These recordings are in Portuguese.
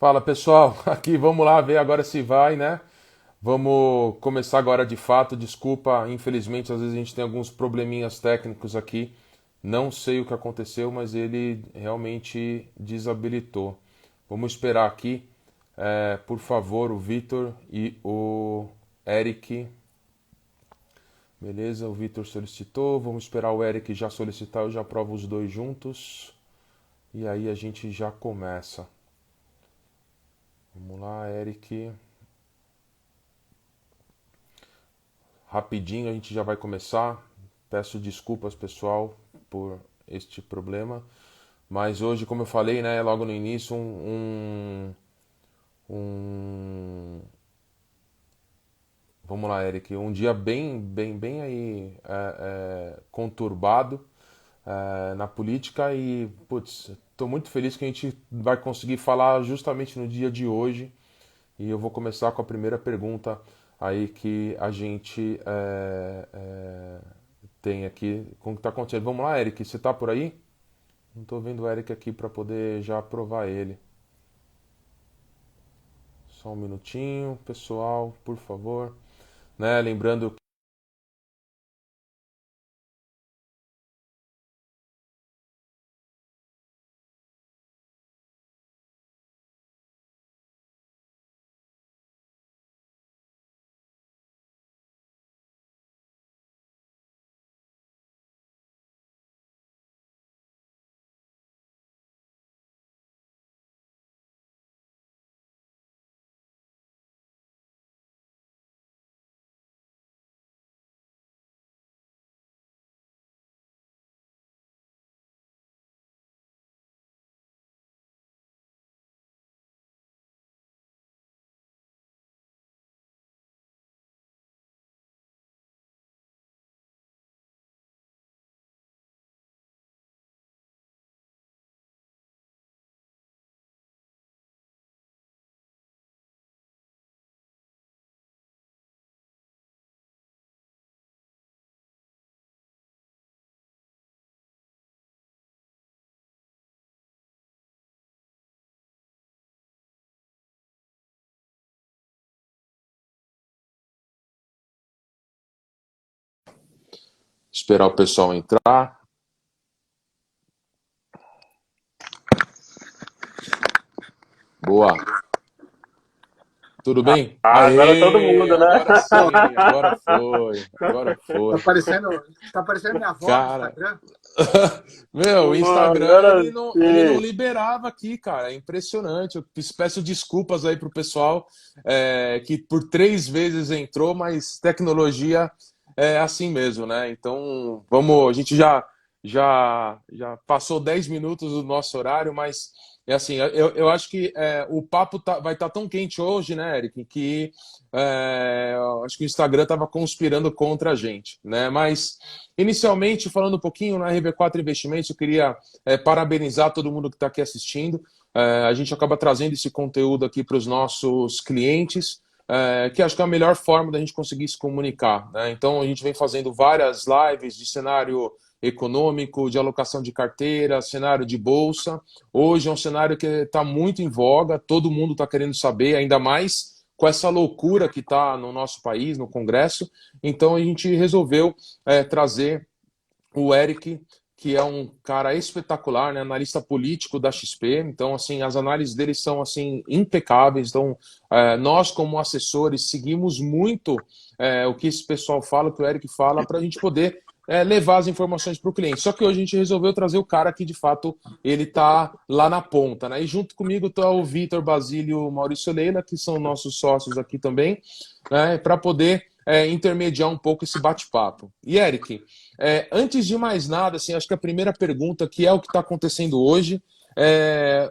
Fala pessoal, aqui vamos lá ver agora se vai, né? Vamos começar agora de fato. Desculpa, infelizmente às vezes a gente tem alguns probleminhas técnicos aqui. Não sei o que aconteceu, mas ele realmente desabilitou. Vamos esperar aqui, por favor, o Vitor e o Eric. Beleza, o Vitor solicitou. Vamos esperar o Eric já solicitar. Eu já aprovo os dois juntos. E aí a gente já começa. Vamos lá, Eric. Rapidinho a gente já vai começar. Peço desculpas, pessoal, por este problema. Mas hoje, como eu falei, né, logo no início, vamos lá, Eric, um dia bem aí conturbado na política e, putz, estou muito feliz que a gente vai conseguir falar justamente no dia de hoje. E eu vou começar com a primeira pergunta aí que a gente tem aqui com o que está acontecendo. Vamos lá, Eric, você está por aí? Não estou vendo o Eric aqui para poder já aprovar ele. Só um minutinho, pessoal, por favor. Né? Lembrando. Esperar o pessoal entrar. Boa. Tudo bem? Agora todo Aê! mundo, né? Agora sim, agora foi. Agora Tá foi. aparecendo, tá aparecendo minha avó no Cara, Instagram? meu, o Pô, Instagram agora ele não sim. liberava aqui, cara. É impressionante. Eu peço desculpas aí pro pessoal que por 3 vezes entrou, mas tecnologia é assim mesmo, né? Então, vamos, a gente já passou 10 minutos do nosso horário, mas é assim, eu acho que o papo vai estar tão quente hoje, né, Eric, que eu acho que o Instagram estava conspirando contra a gente, né? Mas inicialmente, falando um pouquinho na RB4 Investimentos, eu queria parabenizar todo mundo que está aqui assistindo. A gente acaba trazendo esse conteúdo aqui para os nossos clientes, que acho que é a melhor forma da gente conseguir se comunicar, né? Então, a gente vem fazendo várias lives de cenário econômico, de alocação de carteira, cenário de bolsa. Hoje é um cenário que está muito em voga, todo mundo está querendo saber, ainda mais com essa loucura que está no nosso país, no Congresso. Então, a gente resolveu trazer o Eric, que é um cara espetacular, né, analista político da XP. Então, assim, as análises dele são assim impecáveis. Então, nós como assessores seguimos muito o que esse pessoal fala, o que o Eric fala, para a gente poder levar as informações para o cliente. Só que hoje a gente resolveu trazer o cara que de fato ele está lá na ponta, né? E junto comigo está o Vitor Basílio e o Maurício Leila, que são nossos sócios aqui também, né, para poder intermediar um pouco esse bate-papo. E Eric, antes de mais nada, assim, acho que a primeira pergunta, que é o que está acontecendo hoje,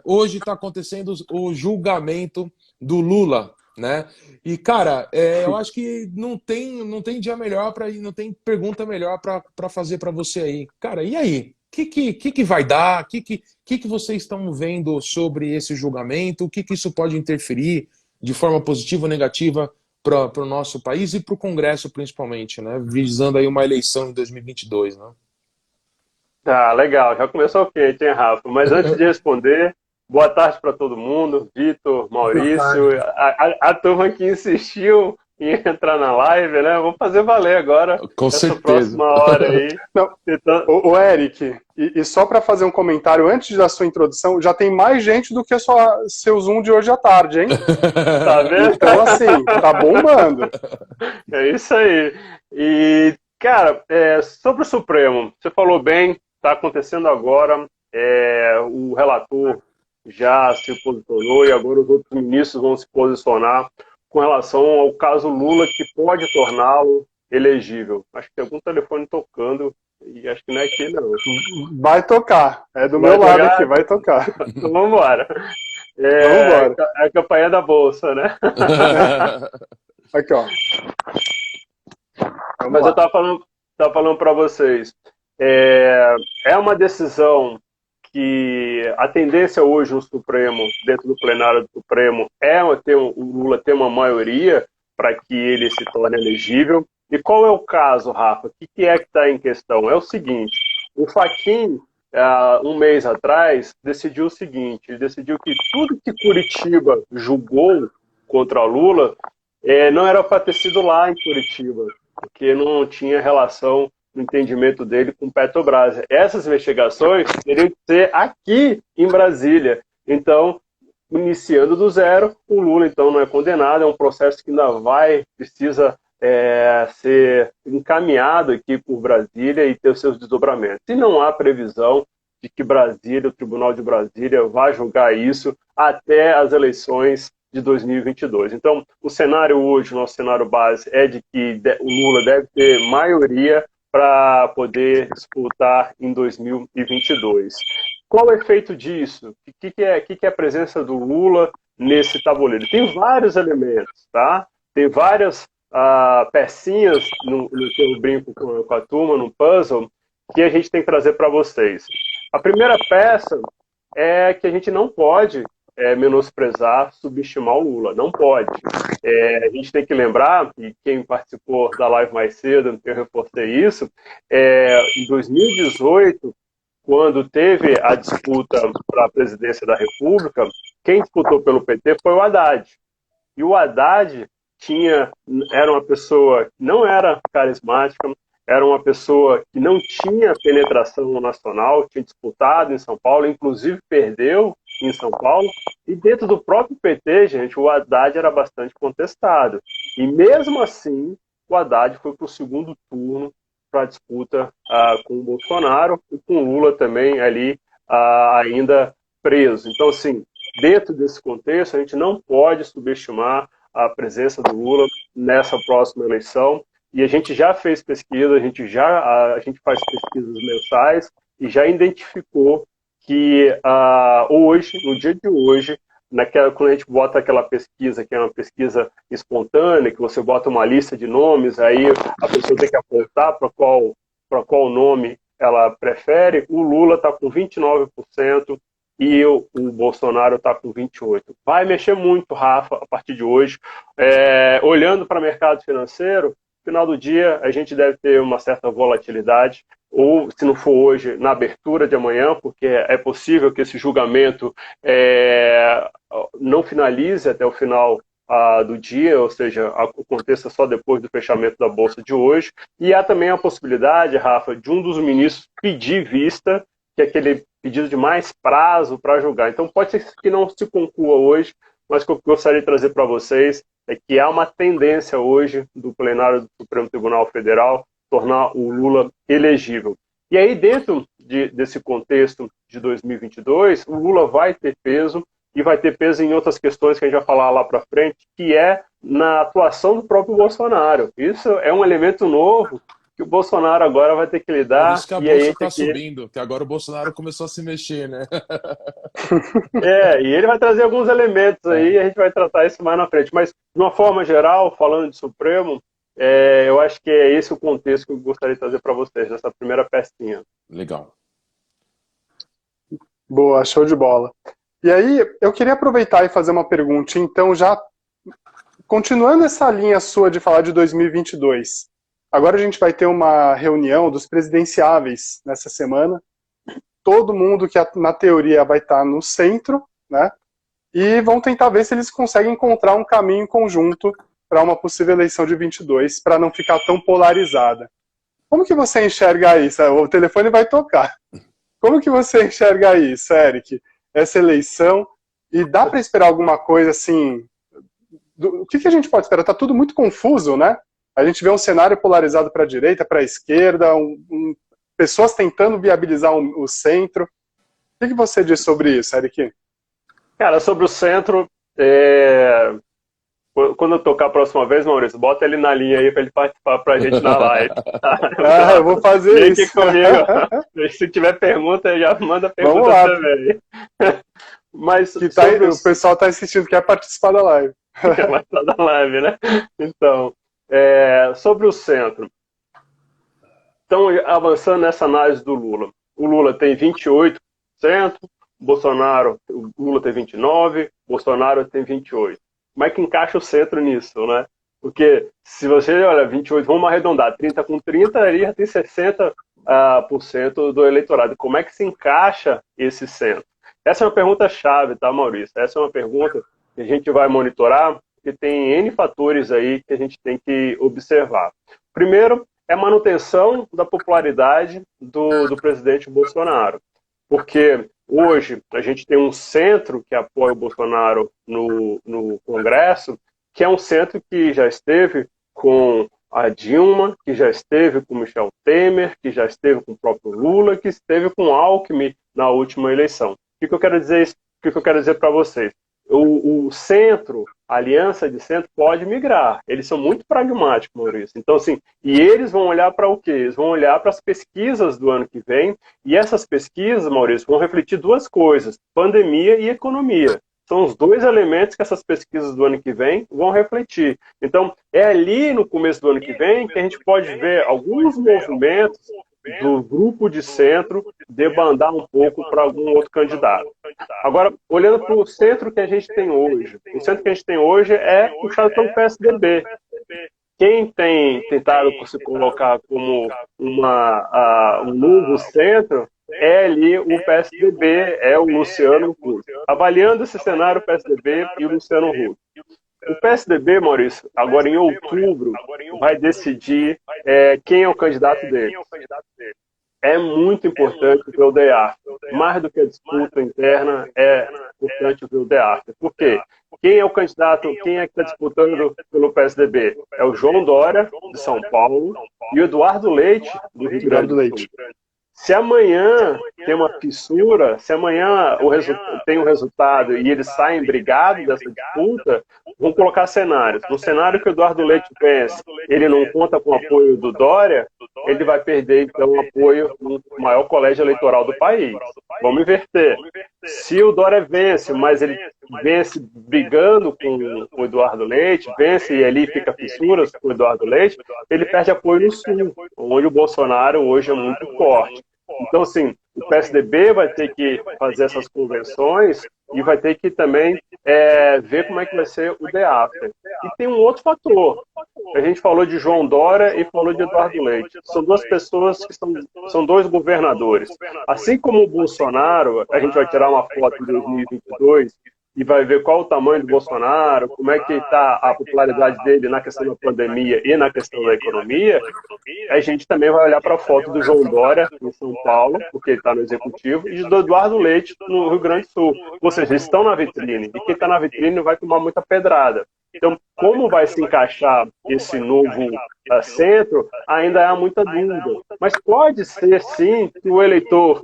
hoje está acontecendo o julgamento do Lula, né? E, cara, eu acho que não tem dia melhor para não tem pergunta melhor para fazer para você aí. Cara, e aí? O que vai dar? O que vocês estão vendo sobre esse julgamento? O que isso pode interferir de forma positiva ou negativa para o nosso país e para o Congresso, principalmente, né? Visando aí uma eleição em 2022, né? Tá, legal. Já começou o quente, hein, Rafa? Mas antes de responder, Boa tarde para todo mundo, Vitor, Maurício, a turma que insistiu em entrar na live, né? Vou fazer valer agora Com essa certeza. próxima hora aí. Não, Então, o Eric, e só para fazer um comentário antes da sua introdução, já tem mais gente do que seu Zoom de hoje à tarde, hein? tá vendo? Então, assim, tá bombando. É isso aí. E, cara, sobre o Supremo, você falou bem, está acontecendo agora, o relator já se posicionou e agora os outros ministros vão se posicionar com relação ao caso Lula, que pode torná-lo elegível. Acho que tem algum telefone tocando e acho que não é aqui, não. Vai tocar. É do Vai meu lado tocar? aqui, vai tocar. Então vamos embora. Vamos embora. É a campanha da Bolsa, né? Aqui, ó. Vamos Mas lá. eu tava falando para vocês, é uma decisão que a tendência hoje no Supremo, dentro do plenário do Supremo, o Lula ter uma maioria para que ele se torne elegível. E qual é o caso, Rafa? O que é que está em questão? É o seguinte, o Fachin, um mês atrás, decidiu o seguinte, ele decidiu que tudo que Curitiba julgou contra Lula não era para ter sido lá em Curitiba, porque não tinha relação no entendimento dele com Petrobras. Essas investigações teriam que ser aqui em Brasília. Então, iniciando do zero, o Lula então não é condenado, é um processo que ainda precisa ser encaminhado aqui por Brasília e ter os seus desdobramentos. E não há previsão de que Brasília, o Tribunal de Brasília, vá julgar isso até as eleições de 2022. Então, o cenário hoje, o nosso cenário base, é de que o Lula deve ter maioria para poder disputar em 2022. Qual é o efeito disso? O que é a presença do Lula nesse tabuleiro? Tem vários elementos, tá? Tem várias pecinhas no que eu brinco com a turma, no puzzle, que a gente tem que trazer para vocês. A primeira peça é que a gente não pode menosprezar, subestimar o Lula. Não pode. A gente tem que lembrar, e quem participou da live mais cedo, eu reforcei isso, em 2018, quando teve a disputa para a presidência da República, quem disputou pelo PT foi o Haddad. E o Haddad era uma pessoa que não era carismática, era uma pessoa que não tinha penetração nacional, tinha disputado em São Paulo, inclusive perdeu em São Paulo, e dentro do próprio PT, gente, o Haddad era bastante contestado. E mesmo assim, o Haddad foi para o segundo turno para a disputa com o Bolsonaro e com o Lula também ali ainda preso. Então, assim, dentro desse contexto, a gente não pode subestimar a presença do Lula nessa próxima eleição. E a gente já fez pesquisa, a gente faz pesquisas mensais e já identificou que hoje, no dia de hoje, quando a gente bota aquela pesquisa, que é uma pesquisa espontânea, que você bota uma lista de nomes, aí a pessoa tem que apontar para qual nome ela prefere, o Lula está com 29% e o Bolsonaro está com 28%. Vai mexer muito, Rafa, a partir de hoje. Olhando para o mercado financeiro, no final do dia a gente deve ter uma certa volatilidade, ou se não for hoje, na abertura de amanhã, porque é possível que esse julgamento não finalize até o final do dia, ou seja, aconteça só depois do fechamento da Bolsa de hoje. E há também a possibilidade, Rafa, de um dos ministros pedir vista, que é aquele pedido de mais prazo para julgar. Então pode ser que não se conclua hoje, mas o que eu gostaria de trazer para vocês é que há uma tendência hoje do plenário do Supremo Tribunal Federal tornar o Lula elegível. E aí, dentro desse contexto de 2022, o Lula vai ter peso, e vai ter peso em outras questões que a gente vai falar lá para frente, que é na atuação do próprio Bolsonaro. Isso é um elemento novo que o Bolsonaro agora vai ter que lidar. Por isso que a bolsa está subindo, que agora o Bolsonaro começou a se mexer, né? E ele vai trazer alguns elementos aí, e a gente vai tratar isso mais na frente. Mas, de uma forma geral, falando de Supremo, eu acho que é esse o contexto que eu gostaria de trazer para vocês, nessa primeira pecinha. Legal. Boa, show de bola. E aí, eu queria aproveitar e fazer uma pergunta, então, já continuando essa linha sua de falar de 2022, agora a gente vai ter uma reunião dos presidenciáveis nessa semana, todo mundo que na teoria vai estar no centro, né? E vão tentar ver se eles conseguem encontrar um caminho conjunto para uma possível eleição de 22, para não ficar tão polarizada. Como que você enxerga isso? O telefone vai tocar. Como que você enxerga isso, Eric? Essa eleição, e dá para esperar alguma coisa assim? O que a gente pode esperar? Está tudo muito confuso, né? A gente vê um cenário polarizado para a direita, para a esquerda, pessoas tentando viabilizar o centro. O que você diz sobre isso, Eric? Cara, sobre o centro, quando eu tocar a próxima vez, Maurício, bota ele na linha aí para ele participar pra gente na live. Eu vou fazer isso. Aqui comigo. Se tiver pergunta, já manda pergunta também. Mas o pessoal está assistindo, quer participar da live. Quer participar da live, né? Então, sobre o centro. Estão avançando nessa análise do Lula. O Lula tem 28%, o Lula tem 29%, Bolsonaro tem 28%. Como é que encaixa o centro nisso, né? Porque se você olha 28, vamos arredondar, 30 com 30, ele já tem 60% do eleitorado. Como é que se encaixa esse centro? Essa é uma pergunta chave, tá, Maurício? Essa é uma pergunta que a gente vai monitorar, porque tem N fatores aí que a gente tem que observar. Primeiro, é a manutenção da popularidade do presidente Bolsonaro. Porque hoje a gente tem um centro que apoia o Bolsonaro no Congresso, que é um centro que já esteve com a Dilma, que já esteve com Michel Temer, que já esteve com o próprio Lula, que esteve com Alckmin na última eleição. O que eu quero dizer para vocês? O centro, a aliança de centro pode migrar. Eles são muito pragmáticos, Maurício. Então, assim, e eles vão olhar para o quê? Eles vão olhar para as pesquisas do ano que vem, e essas pesquisas, Maurício, vão refletir duas coisas: pandemia e economia. São os dois elementos que essas pesquisas do ano que vem vão refletir. Então, é ali no começo do ano que vem que a gente pode ver alguns movimentos do grupo de centro debandar um pouco para algum outro candidato. Agora, olhando para o centro que a gente tem hoje, o centro que a gente tem hoje é puxado pelo PSDB. Quem tem tentado se colocar como um novo centro é ali o PSDB, é o Luciano Huck. Avaliando esse cenário, o PSDB e o Luciano Huck. O PSDB, Maurício, agora em outubro, vai decidir quem é o candidato dele. É muito importante ver o DEAF. Mais do que a disputa interna, é importante ver o DEAF. Por quê? Quem é o candidato, quem é que está disputando pelo PSDB? É o João Dória, de São Paulo, e o Eduardo Leite, do Rio Grande do Sul. Se amanhã tem uma fissura, se amanhã tem um resultado e eles saem brigados dessa disputa, vão colocar cenários. No cenário que o Eduardo Leite vence, ele não conta com o apoio do Dória, ele vai perder, então, o apoio no maior colégio eleitoral do país. Vamos inverter. Se o Dória vence, mas ele vence brigando com o Eduardo Leite, vence e ali fica fissuras com o Eduardo Leite, ele perde apoio no Sul, onde o Bolsonaro hoje é muito forte. Então, assim, o PSDB vai ter que fazer essas convenções e vai ter que também ver como é que vai ser o DEAF. E tem um outro fator. A gente falou de João Dória e falou de Eduardo Leite. São duas pessoas que são dois governadores. Assim como o Bolsonaro, a gente vai tirar uma foto em 2022 e vai ver qual o tamanho do Bolsonaro, como é que está a popularidade dele na questão da pandemia e na questão da economia, a gente também vai olhar para a foto do João Dória em São Paulo, porque ele está no Executivo, e do Eduardo Leite no Rio Grande do Sul. Ou seja, eles estão na vitrine, e quem está na vitrine vai tomar muita pedrada. Então, como vai se encaixar esse novo centro, ainda há muita dúvida. Mas pode ser, sim, que o eleitor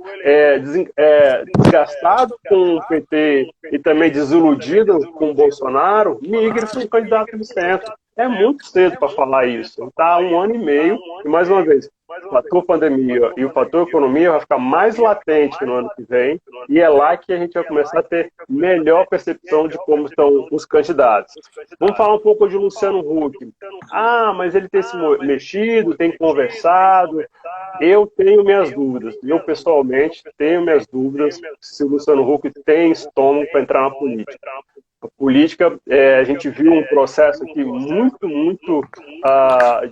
desgastado com o PT e também desiludido com o Bolsonaro migre para o candidato do centro. É muito cedo para falar isso. Está há 1 ano e meio, e mais uma vez, o fator pandemia e o fator economia vai ficar mais latente no ano que vem, e é lá que a gente vai começar a ter melhor percepção de como estão os candidatos. Vamos falar um pouco de Luciano Huck. Mas ele tem se mexido, tem conversado. Eu tenho minhas dúvidas. Eu, pessoalmente, tenho minhas dúvidas se o Luciano Huck tem estômago para entrar na política. política, a gente viu um processo aqui muito, muito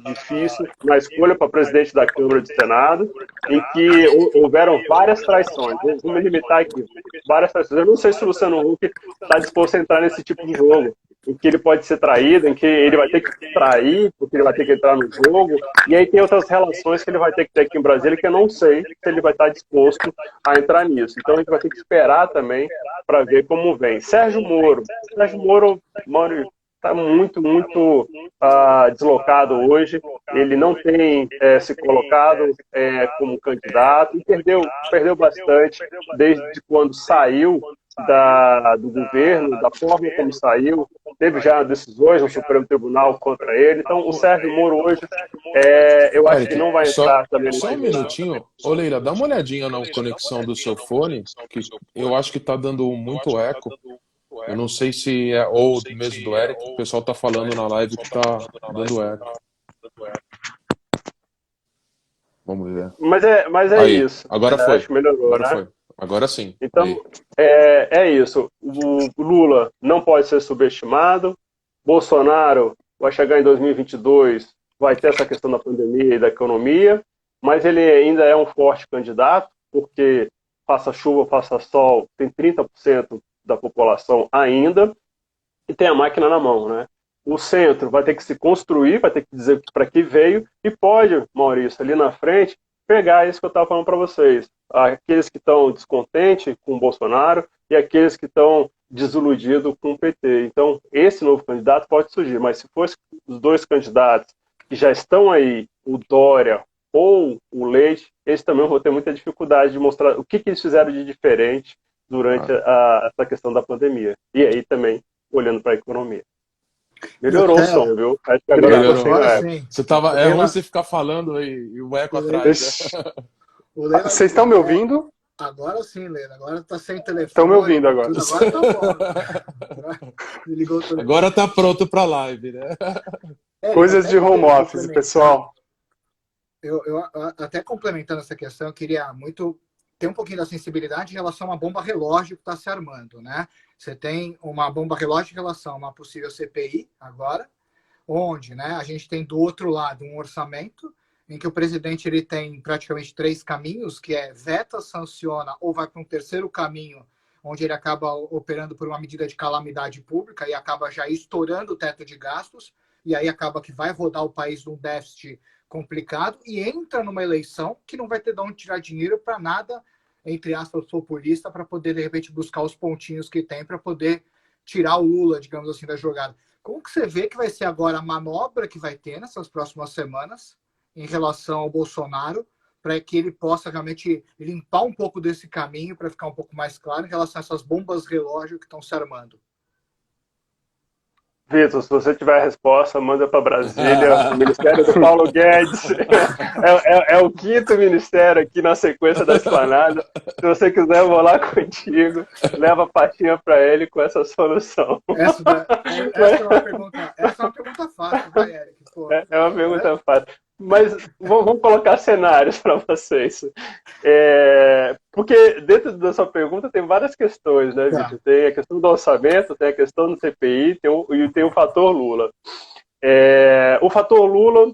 difícil na escolha para presidente da Câmara e do Senado, em que houveram várias traições. Vou me limitar aqui. Várias traições. Eu não sei se o Luciano Huck está disposto a entrar nesse tipo de jogo, em que ele pode ser traído, em que ele vai ter que trair, porque ele vai ter que entrar no jogo, e aí tem outras relações que ele vai ter que ter aqui em Brasília, que eu não sei se ele vai estar disposto a entrar nisso. Então a gente vai ter que esperar também para ver como vem. Sérgio Moro, Mauro, está muito, muito deslocado hoje. Ele não tem se colocado como candidato e perdeu bastante desde quando saiu do governo, da forma como saiu. Teve já decisões no Supremo Tribunal contra ele. Então, o Sérgio Moro hoje, eu acho que não vai entrar também nesse Só um minutinho. Ô, Leila, dá uma olhadinha na conexão do seu fone, que eu acho que está dando muito eco. Eu não sei se é ou mesmo do Eric, o pessoal está falando na live que está dando eco. Vamos ver. Mas é Aí, isso. Agora foi. Acho que melhorou, Agora né? foi. Agora sim. Então, Aí. é isso. O Lula não pode ser subestimado. Bolsonaro vai chegar em 2022, vai ter essa questão da pandemia e da economia, mas ele ainda é um forte candidato, porque faça chuva, faça sol, tem 30% da população ainda, e tem a máquina na mão, né? O centro vai ter que se construir, vai ter que dizer para que veio, e pode, Maurício, ali na frente, pegar isso que eu estava falando para vocês. Aqueles que estão descontentes com o Bolsonaro e aqueles que estão desiludidos com o PT. Então, esse novo candidato pode surgir, mas se fosse os dois candidatos que já estão aí, o Dória ou o Leite, eles também vão ter muita dificuldade de mostrar o que eles fizeram de diferente durante essa questão da pandemia. E aí também, olhando para a economia. Melhorou o som, viu? Acho que agora Melhorou. sem eco. Você tava, é ruim você ficar falando e o eco atrás. Né? Vocês estão me ouvindo? Agora sim, Leila. Agora tá sem telefone. Estão me ouvindo agora. Agora tá bom. Agora tá pronto para live, né? Coisas de home office, pessoal. Eu até complementando essa questão, eu queria muito ter um pouquinho da sensibilidade em relação a uma bomba relógio que está se armando, né? Você tem uma bomba relógio em relação a uma possível CPI agora, onde, né, a gente tem do outro lado um orçamento em que o presidente ele tem praticamente 3 caminhos, que é veta, sanciona ou vai para um terceiro caminho, onde ele acaba operando por uma medida de calamidade pública e acaba já estourando o teto de gastos, e aí acaba que vai rodar o país num déficit complicado e entra numa eleição que não vai ter de onde tirar dinheiro para nada, entre aspas, populista, para poder, de repente, buscar os pontinhos que tem para poder tirar o Lula, digamos assim, da jogada. Como que você vê que vai ser agora a manobra que vai ter nessas próximas semanas em relação ao Bolsonaro, para que ele possa realmente limpar um pouco desse caminho, para ficar um pouco mais claro em relação a essas bombas relógio que estão se armando? Vitor, se você tiver a resposta, manda para Brasília, o Ministério do Paulo Guedes. É o 5º ministério aqui na sequência da Esplanada. Se você quiser, eu vou lá contigo, leva a pastinha para ele com essa solução. Essa é uma pergunta fácil, vai, Eric? Pô, é uma pergunta fácil. Mas vamos colocar cenários para vocês. Porque dentro da sua pergunta tem várias questões, né, Vitor? Tem a questão do orçamento, tem a questão do CPI e tem o fator Lula. O fator Lula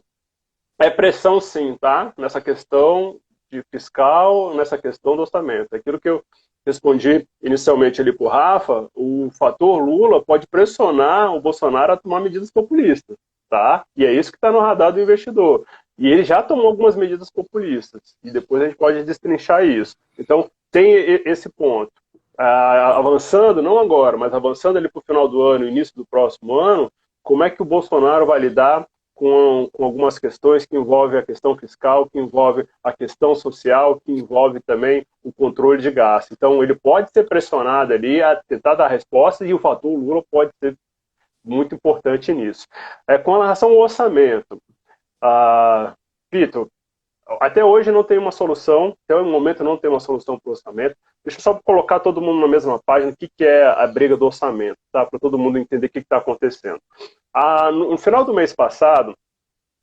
é pressão, sim, tá? Nessa questão de fiscal, nessa questão do orçamento. Aquilo que eu respondi inicialmente ali para o Rafa, o fator Lula pode pressionar o Bolsonaro a tomar medidas populistas. Tá? E é isso que está no radar do investidor. E ele já tomou algumas medidas populistas. E depois a gente pode destrinchar isso. Então, tem esse ponto. Avançando, não agora, mas avançando ali para o final do ano, início do próximo ano, como é que o Bolsonaro vai lidar com algumas questões que envolvem a questão fiscal, que envolve a questão social, que envolve também o controle de gasto. Então, ele pode ser pressionado ali a tentar dar resposta e o fator Lula pode ser muito importante nisso. Com relação ao orçamento, Vitor, até hoje não tem uma solução, até o momento não tem uma solução para o orçamento. Deixa eu só colocar todo mundo na mesma página, o que é a briga do orçamento, tá? Para todo mundo entender o que está acontecendo. No final do mês passado,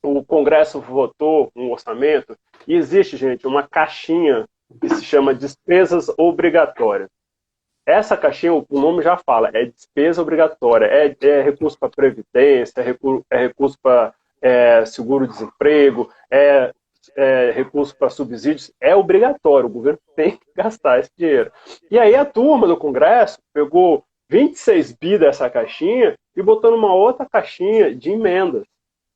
o Congresso votou um orçamento e existe, gente, uma caixinha que se chama despesas obrigatórias. Essa caixinha, o nome já fala, é despesa obrigatória, é recurso para previdência, é recurso para seguro-desemprego, recurso para subsídios, é obrigatório, o governo tem que gastar esse dinheiro. E aí a turma do Congresso pegou 26 bi dessa caixinha e botou numa outra caixinha de emendas,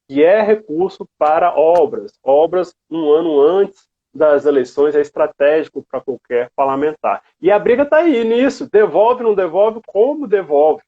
que é recurso para obras um ano antes das eleições, é estratégico para qualquer parlamentar. E a briga está aí nisso, devolve, não devolve, como devolve?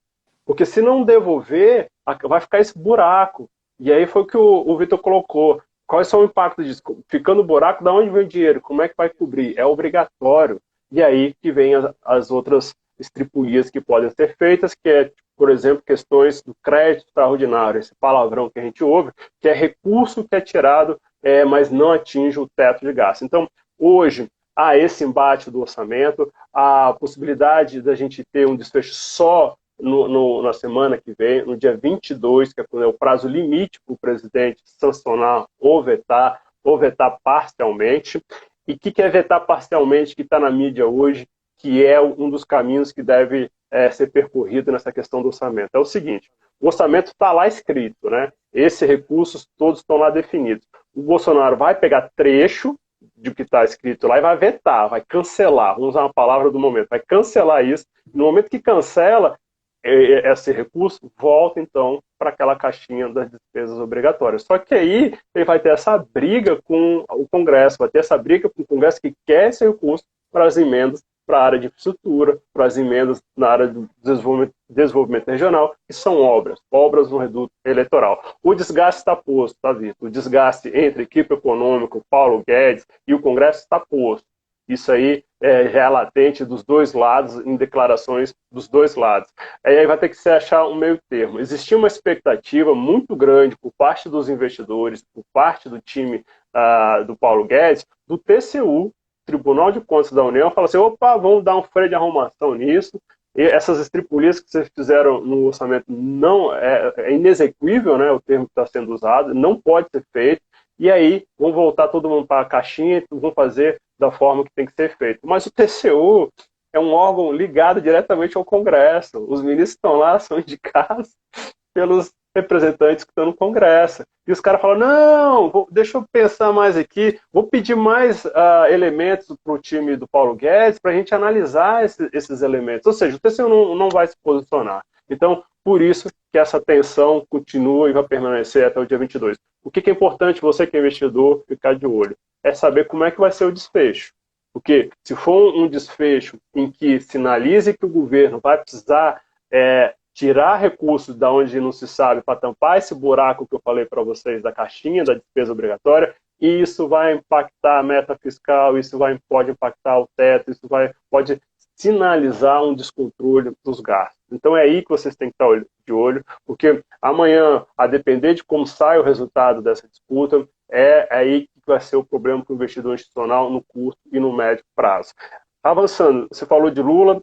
Porque se não devolver, vai ficar esse buraco. E aí foi o que o Vitor colocou. Quais são o impacto disso? Ficando buraco, de onde vem o dinheiro? Como é que vai cobrir? É obrigatório. E aí que vem as outras estripulias que podem ser feitas, que é, por exemplo, questões do crédito extraordinário, esse palavrão que a gente ouve, que é recurso que é tirado, mas não atinge o teto de gasto. Então, hoje, há esse embate do orçamento, a possibilidade da gente ter um desfecho só na semana que vem, no dia 22, que é o prazo limite para o presidente sancionar ou vetar parcialmente. E o que é vetar parcialmente, que está na mídia hoje, que é um dos caminhos que deve ser percorrido nessa questão do orçamento? É o seguinte, o orçamento está lá escrito, né? Esses recursos todos estão lá definidos. O Bolsonaro vai pegar trecho de que está escrito lá e vai vetar, vai cancelar, vamos usar uma palavra do momento, vai cancelar isso. No momento que cancela, esse recurso volta, então, para aquela caixinha das despesas obrigatórias. Só que aí ele vai ter essa briga com o Congresso, vai ter essa briga com o Congresso que quer esse recurso para as emendas para a área de infraestrutura, para as emendas na área do desenvolvimento regional, que são obras no reduto eleitoral. O desgaste está posto, tá, Vitor? O desgaste entre a equipe econômica, o Paulo Guedes e o Congresso está posto. Isso aí já é latente dos dois lados, em declarações dos dois lados. Aí vai ter que se achar um meio termo. Existia uma expectativa muito grande por parte dos investidores, por parte do time do Paulo Guedes, do TCU, Tribunal de Contas da União, fala assim, opa, vamos dar um freio de arrumação nisso. E essas estripulias que vocês fizeram no orçamento não é inexequível, né, o termo que está sendo usado, não pode ser feito. E aí, vão voltar todo mundo para a caixinha e vão fazer da forma que tem que ser feito. Mas o TCU é um órgão ligado diretamente ao Congresso. Os ministros estão lá, são indicados pelos representantes que estão no Congresso. E os caras falam, não, deixa eu pensar mais aqui, vou pedir mais elementos para o time do Paulo Guedes para a gente analisar esses elementos. Ou seja, o TCU não vai se posicionar. Então, por isso que essa tensão continua e vai permanecer até o dia 22. O que é importante você que é investidor ficar de olho? É saber como é que vai ser o desfecho. Porque se for um desfecho em que sinalize que o governo vai precisar tirar recursos da onde não se sabe para tampar esse buraco que eu falei para vocês da caixinha da despesa obrigatória, e isso vai impactar a meta fiscal, isso pode impactar o teto, pode sinalizar um descontrole dos gastos. Então é aí que vocês têm que estar de olho, porque amanhã, a depender de como sai o resultado dessa disputa, é aí que vai ser o problema para o investidor institucional no curto e no médio prazo. Avançando, você falou de Lula,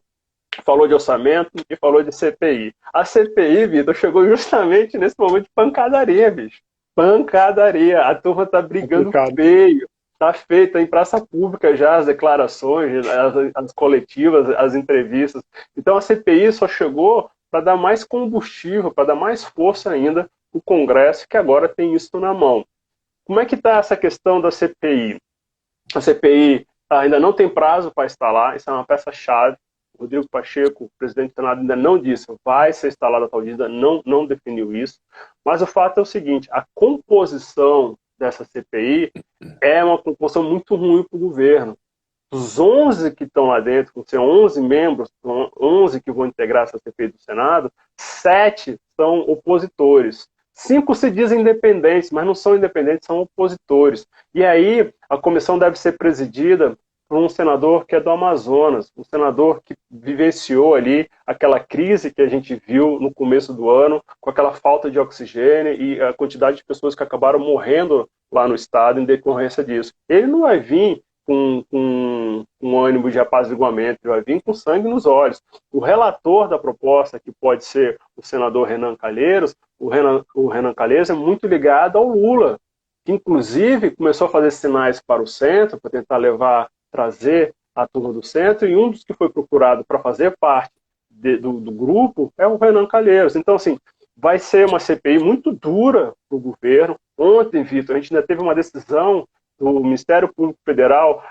falou de orçamento e falou de CPI. A CPI, Vitor, chegou justamente nesse momento de pancadaria, bicho. Pancadaria. A turma tá brigando feio. Tá feita em praça pública já as declarações, as coletivas, as entrevistas. Então a CPI só chegou para dar mais combustível, para dar mais força ainda para o Congresso, que agora tem isso na mão. Como é que está essa questão da CPI? A CPI ainda não tem prazo para instalar, isso é uma peça-chave. Rodrigo Pacheco, o presidente do Senado, ainda não disse, vai ser instalada a tal dia, não definiu isso. Mas o fato é o seguinte, a composição dessa CPI é uma composição muito ruim para o governo. Os 11 que estão lá dentro, vão ser 11 membros, 11 que vão integrar essa CPI do Senado, 7 são opositores. 5 se dizem independentes, mas não são independentes, são opositores. E aí a comissão deve ser presidida por um senador que é do Amazonas, um senador que vivenciou ali aquela crise que a gente viu no começo do ano, com aquela falta de oxigênio e a quantidade de pessoas que acabaram morrendo lá no estado em decorrência disso. Ele não vai vir com um ânimo de apaziguamento, ele vai vir com sangue nos olhos. O relator da proposta, que pode ser o senador Renan Calheiros, o Renan Calheiros é muito ligado ao Lula, que inclusive começou a fazer sinais para o centro, para tentar trazer a turma do centro, e um dos que foi procurado para fazer parte do grupo é o Renan Calheiros. Então, assim, vai ser uma CPI muito dura para o governo. Ontem, Vitor, a gente ainda teve uma decisão do Ministério Público Federal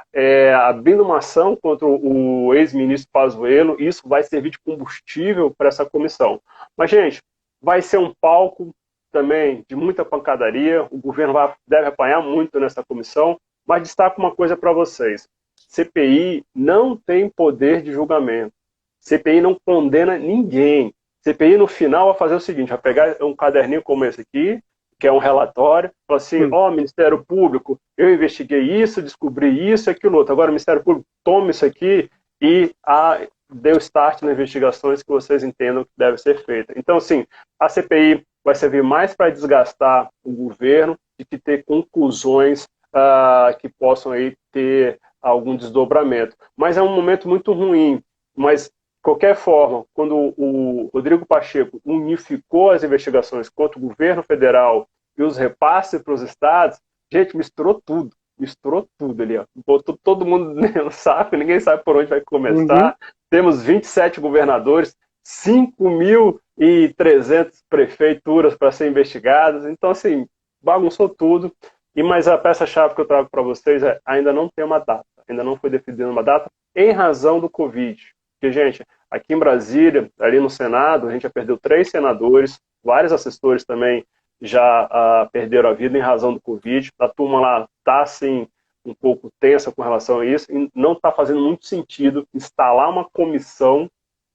abrindo uma ação contra o ex-ministro Pazuello, e isso vai servir de combustível para essa comissão. Mas, gente, vai ser um palco também de muita pancadaria, o governo deve apanhar muito nessa comissão, mas destaco uma coisa para vocês: CPI não tem poder de julgamento, CPI não condena ninguém. CPI no final vai fazer o seguinte, vai pegar um caderninho como esse aqui, que é um relatório, fala assim, Ministério Público, eu investiguei isso, descobri isso e aquilo outro, agora o Ministério Público toma isso aqui e deu start nas investigações que vocês entendam que deve ser feita. Então, assim, a CPI vai servir mais para desgastar o governo e que ter conclusões que possam aí ter algum desdobramento. Mas é um momento muito ruim, mas de qualquer forma, quando o Rodrigo Pacheco unificou as investigações contra o governo federal e os repasses para os estados, gente, misturou tudo ali, ó. Botou todo mundo no saco, ninguém sabe por onde vai começar. Temos 27 governadores, 5.300 prefeituras para ser investigadas, então, assim, bagunçou tudo. Mas a peça-chave que eu trago para vocês ainda não tem uma data, ainda não foi definida uma data, em razão do Covid. Porque, gente, aqui em Brasília, ali no Senado, a gente já perdeu 3 senadores, vários assessores também já perderam a vida em razão do Covid. A turma lá está, assim, um pouco tensa com relação a isso, e não está fazendo muito sentido instalar uma comissão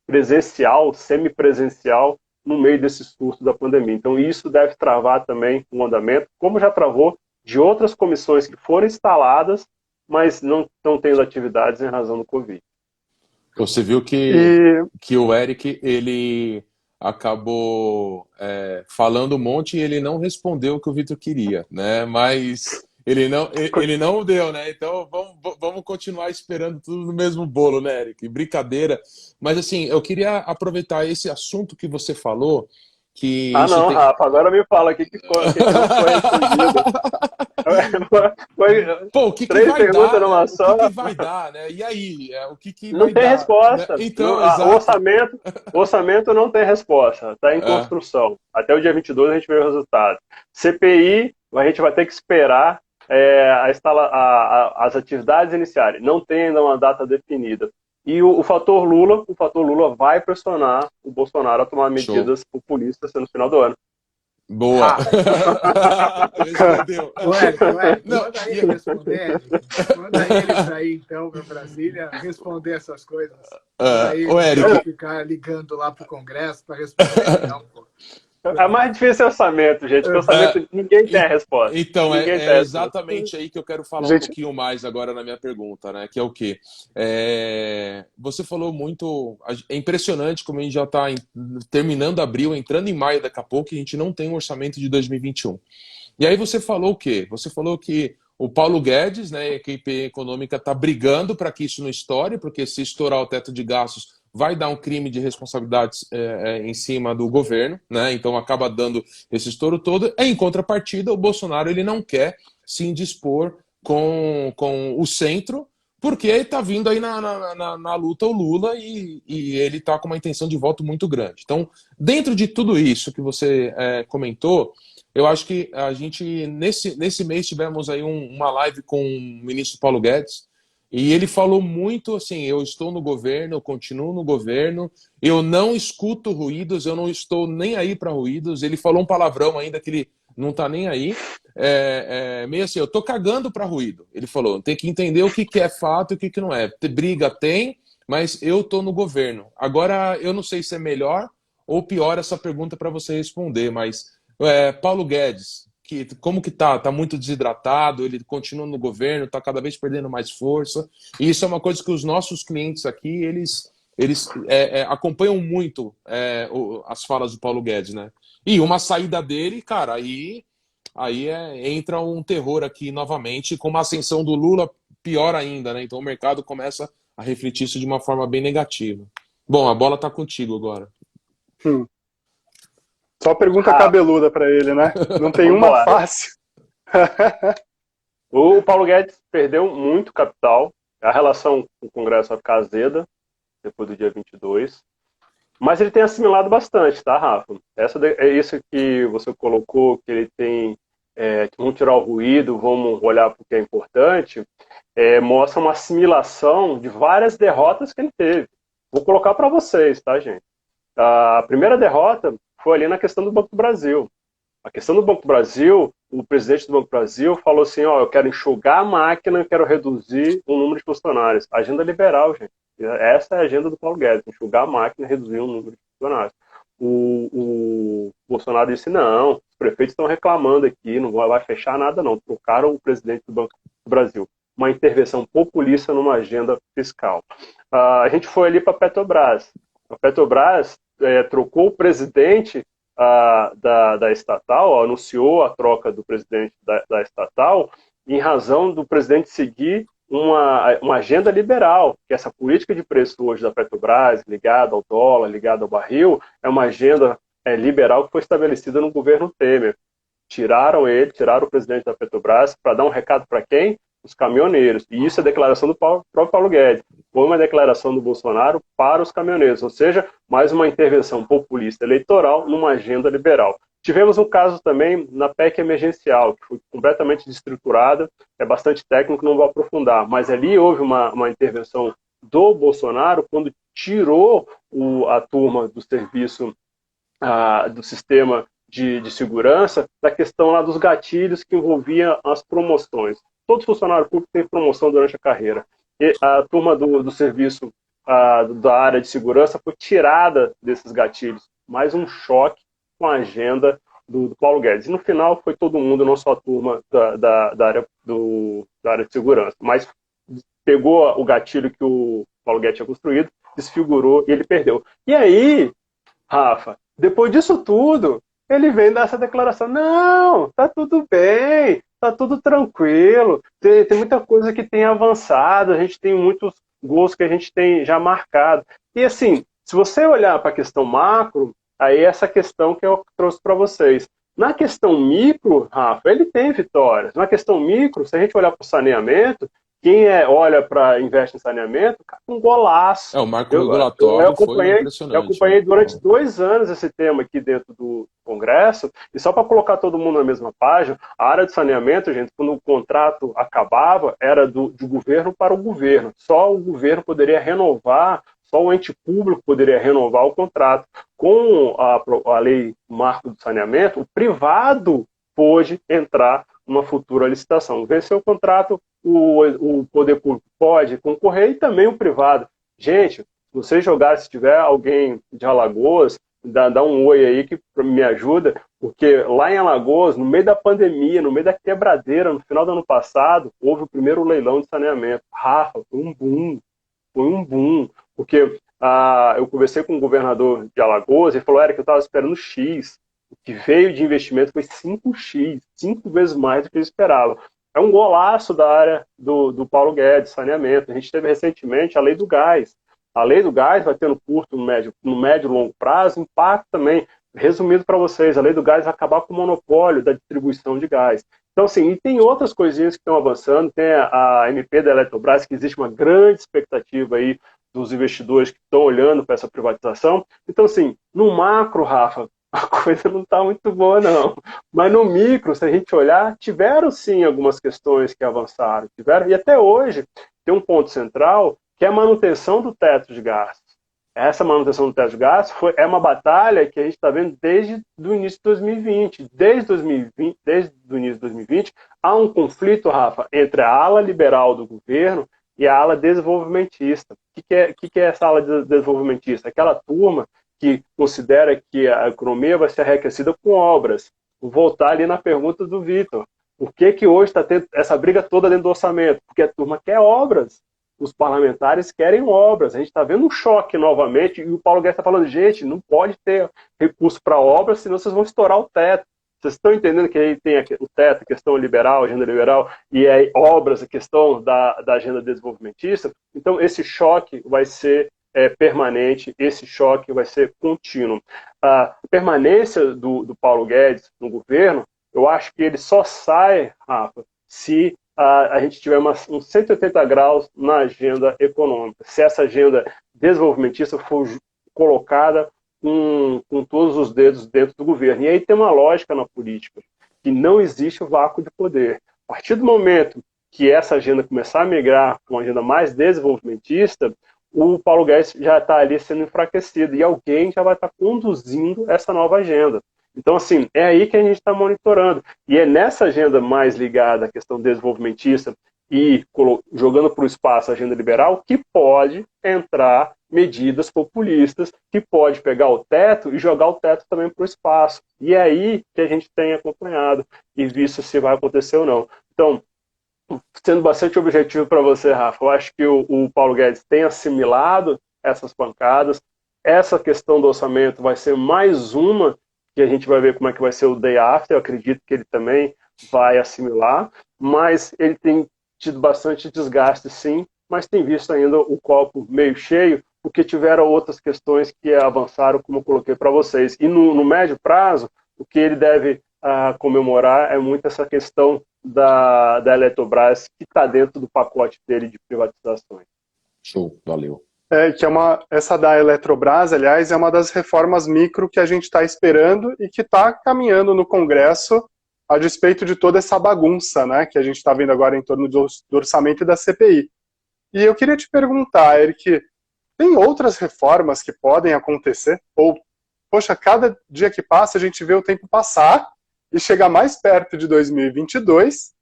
presencial, semipresencial, no meio desse surto da pandemia. Então, isso deve travar também o andamento, como já travou de outras comissões que foram instaladas, mas não estão tendo atividades em razão do Covid. Você viu que o Eric, ele acabou falando um monte e ele não respondeu o que o Vitor queria, né? Mas ele não deu, né? Então vamos continuar esperando tudo no mesmo bolo, né, Eric? Brincadeira. Mas assim, eu queria aproveitar esse assunto que você falou, que não, Rafa, agora me fala o que não foi respondido. Pô, o que Três vai perguntas dar, numa né? só. O que vai dar, né? E aí, o que não vai tem dar, resposta. né? Então, o orçamento não tem resposta, está em construção. Até o dia 22 a gente vê o resultado. CPI, a gente vai ter que esperar as atividades iniciarem. Não tem ainda uma data definida. E o fator Lula vai pressionar o Bolsonaro a tomar medidas populistas no final do ano. Boa! Respondeu. Eric, manda ele responder, manda ele para ir, então, para Brasília, responder essas coisas. O Eric, ficar ligando lá para o Congresso para responder, não, pô. É mais difícil o orçamento, gente, porque orçamento ninguém tem a resposta. Então, é exatamente aí que eu quero falar um pouquinho mais agora na minha pergunta, né? Que é o quê? Você falou muito... É impressionante como a gente já está terminando abril, entrando em maio daqui a pouco, e a gente não tem um orçamento de 2021. E aí você falou o quê? Você falou que o Paulo Guedes, né, a equipe econômica, está brigando para que isso não estoure, porque se estourar o teto de gastos, vai dar um crime de responsabilidades em cima do governo, né? Então acaba dando esse estouro todo. Em contrapartida, o Bolsonaro ele não quer se indispor com o centro, porque está vindo aí na luta o Lula e ele está com uma intenção de voto muito grande. Então, dentro de tudo isso que você comentou, eu acho que a gente, nesse mês, tivemos aí uma live com o ministro Paulo Guedes, e ele falou muito assim, eu estou no governo, eu continuo no governo, eu não escuto ruídos, eu não estou nem aí para ruídos. Ele falou um palavrão ainda que ele não está nem aí. Meio assim, eu estou cagando para ruído. Ele falou, tem que entender o que é fato e o que não é. Briga tem, mas eu estou no governo. Agora, eu não sei se é melhor ou pior essa pergunta para você responder, mas Paulo Guedes, como que tá? Tá muito desidratado, ele continua no governo, tá cada vez perdendo mais força. E isso é uma coisa que os nossos clientes aqui, eles acompanham muito as falas do Paulo Guedes, né? E uma saída dele, cara, aí entra um terror aqui novamente, com uma ascensão do Lula pior ainda, né? Então o mercado começa a refletir isso de uma forma bem negativa. Bom, a bola tá contigo agora. Só pergunta cabeluda para ele, né? Não tem uma fácil. O Paulo Guedes perdeu muito capital. A relação com o Congresso vai ficar azeda depois do dia 22, mas ele tem assimilado bastante, tá, Rafa? É isso que você colocou, que ele tem, vamos tirar o ruído, vamos olhar para o que é importante, mostra uma assimilação de várias derrotas que ele teve. Vou colocar para vocês, tá, gente? A primeira derrota foi ali na questão do Banco do Brasil. A questão do Banco do Brasil, o presidente do Banco do Brasil falou assim, eu quero enxugar a máquina, eu quero reduzir o número de funcionários. Agenda liberal, gente. Essa é a agenda do Paulo Guedes, enxugar a máquina e reduzir o número de funcionários. O Bolsonaro disse, não, os prefeitos estão reclamando aqui, não vai fechar nada não. Trocaram o presidente do Banco do Brasil. Uma intervenção populista numa agenda fiscal. A gente foi ali para a Petrobras. A Petrobras trocou o presidente da estatal, anunciou a troca do presidente da estatal em razão do presidente seguir uma agenda liberal, que essa política de preço hoje da Petrobras, ligada ao dólar, ligada ao barril, é uma agenda liberal que foi estabelecida no governo Temer. Tiraram o presidente da Petrobras para dar um recado para quem? Os caminhoneiros. E isso é declaração do próprio Paulo Guedes. Foi uma declaração do Bolsonaro para os caminhoneiros, ou seja, mais uma intervenção populista eleitoral numa agenda liberal. Tivemos um caso também na PEC emergencial, que foi completamente desestruturada, é bastante técnico, não vou aprofundar, mas ali houve uma intervenção do Bolsonaro quando tirou a turma do serviço, do sistema de segurança, da questão lá dos gatilhos que envolviam as promoções. Todo funcionário público tem promoção durante a carreira. E a turma do serviço da área de segurança foi tirada desses gatilhos. Mais um choque com a agenda do Paulo Guedes. E no final foi todo mundo, não só a turma da área de segurança. Mas pegou o gatilho que o Paulo Guedes tinha construído, desfigurou e ele perdeu. E aí, Rafa, depois disso tudo, ele vem dar essa declaração. Não, tá tudo bem, tá tudo tranquilo, tem muita coisa que tem avançado, a gente tem muitos gols que a gente tem já marcado. E assim, se você olhar para a questão macro, aí essa questão que eu trouxe para vocês. Na questão micro, Rafa, ele tem vitórias. Na questão micro, se a gente olhar para o saneamento, quem olha para investe em saneamento, cara, um golaço. O marco regulatório foi impressionante. Eu acompanhei durante 2 anos esse tema aqui dentro do Congresso, e só para colocar todo mundo na mesma página, a área de saneamento, gente, quando o contrato acabava, era do governo para o governo. Só o governo poderia renovar, só o ente público poderia renovar o contrato. Com a lei marco do saneamento, o privado pôde entrar numa futura licitação. Venceu o contrato, o poder público pode concorrer e também o privado. Gente, se vocês jogarem, se tiver alguém de Alagoas, dá um oi aí que me ajuda, porque lá em Alagoas, no meio da pandemia, no meio da quebradeira, no final do ano passado, houve o primeiro leilão de saneamento. Rafa, foi um boom, porque eu conversei com o governador de Alagoas e ele falou, Eric, eu estava esperando X. O que veio de investimento foi 5x, 5 vezes mais do que eu esperava. É um golaço da área do Paulo Guedes, saneamento. A gente teve recentemente a lei do gás. A lei do gás vai ter no curto, no médio e longo prazo impacto também. Resumindo para vocês, a lei do gás vai acabar com o monopólio da distribuição de gás. Então, assim, e tem outras coisinhas que estão avançando. Tem a MP da Eletrobras, que existe uma grande expectativa aí dos investidores que estão olhando para essa privatização. Então, assim, no macro, Rafa, a coisa não está muito boa, não. Mas no micro, se a gente olhar, tiveram sim algumas questões que avançaram. E até hoje tem um ponto central, que é a manutenção do teto de gastos. Essa manutenção do teto de gastos é uma batalha que a gente está vendo desde o início de 2020. Desde o início de 2020, há um conflito, Rafa, entre a ala liberal do governo e a ala desenvolvimentista. O que é essa ala desenvolvimentista? Aquela turma que considera que a economia vai ser arrefecida com obras. Vou voltar ali na pergunta do Vitor. Por que hoje está tendo essa briga toda dentro do orçamento? Porque a turma quer obras. Os parlamentares querem obras. A gente está vendo um choque novamente e o Paulo Guedes está falando, gente, não pode ter recurso para obras, senão vocês vão estourar o teto. Vocês estão entendendo que aí tem o teto, a questão liberal, a agenda liberal, e aí obras, a questão da agenda desenvolvimentista? Então, esse choque vai ser permanente, esse choque vai ser contínuo. A permanência do Paulo Guedes no governo, eu acho que ele só sai, Rafa, se a gente tiver uns 180 graus na agenda econômica, se essa agenda desenvolvimentista for colocada com todos os dedos dentro do governo. E aí tem uma lógica na política, que não existe vácuo de poder. A partir do momento que essa agenda começar a migrar para uma agenda mais desenvolvimentista, o Paulo Guedes já está ali sendo enfraquecido e alguém já vai estar conduzindo essa nova agenda. Então, assim, é aí que a gente está monitorando. E é nessa agenda mais ligada à questão desenvolvimentista e jogando para o espaço a agenda liberal que pode entrar medidas populistas, que pode pegar o teto e jogar o teto também para o espaço. E é aí que a gente tem acompanhado e visto se vai acontecer ou não. Então, sendo bastante objetivo para você, Rafa, eu acho que o Paulo Guedes tem assimilado essas pancadas. Essa questão do orçamento vai ser mais uma que a gente vai ver como é que vai ser o day after. Eu acredito que ele também vai assimilar, mas ele tem tido bastante desgaste, sim, mas tem visto ainda o copo meio cheio, porque tiveram outras questões que avançaram, como eu coloquei para vocês. E no médio prazo, o que ele deve comemorar é muito essa questão da Eletrobras, que está dentro do pacote dele de privatizações. Show, valeu. Essa da Eletrobras, aliás, é uma das reformas micro que a gente está esperando e que está caminhando no Congresso a despeito de toda essa bagunça, né, que a gente está vendo agora em torno do orçamento e da CPI. E eu queria te perguntar, Eric, tem outras reformas que podem acontecer? Ou, poxa, cada dia que passa a gente vê o tempo passar e chegar mais perto de 2022